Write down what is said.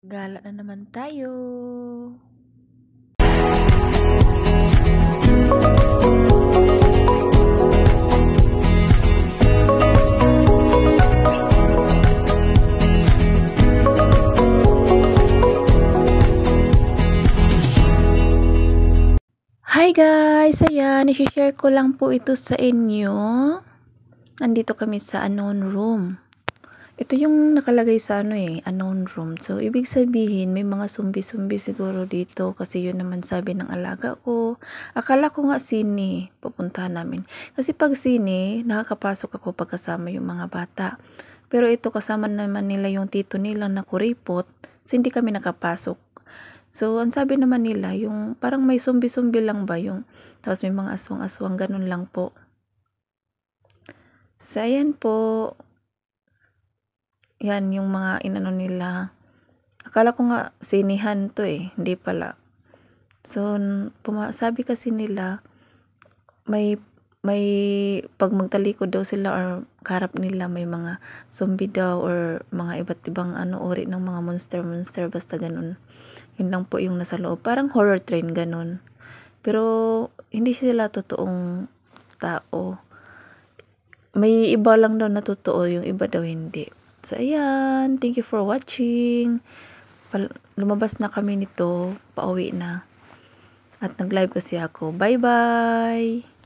Gala na naman tayo. Hi guys! Ayan, i-share ko lang po ito sa inyo. Nandito kami sa unknown room. Ito yung nakalagay sa unknown room. So, ibig sabihin, may mga sumbi-sumbi siguro dito kasi yun naman sabi ng alaga ko. Akala ko nga sine, pupuntahan namin. Kasi pag sine, nakakapasok ako pagkasama yung mga bata. Pero ito, kasama naman nila yung tito nila na kuripot. So, hindi kami nakapasok. So, ang sabi naman nila, yung parang may sumbi-sumbi lang ba yung, tapos may mga aswang-aswang, ganun lang po. So, ayan po. Yan, yung mga inano nila. Akala ko nga sinihan to hindi pala. So, sabi kasi nila, may pag magtalikod daw sila or karap nila, may mga zombie daw or mga iba't ibang uri ng mga monster, basta ganun. Yun lang po yung nasa loob. Parang horror train, ganun. Pero, hindi sila totoong tao. May iba lang daw na totoo, yung iba daw hindi. So, ayan. Thank you for watching. Lumabas na kami nito. Pauwi na. At nag-live kasi ako. Bye-bye!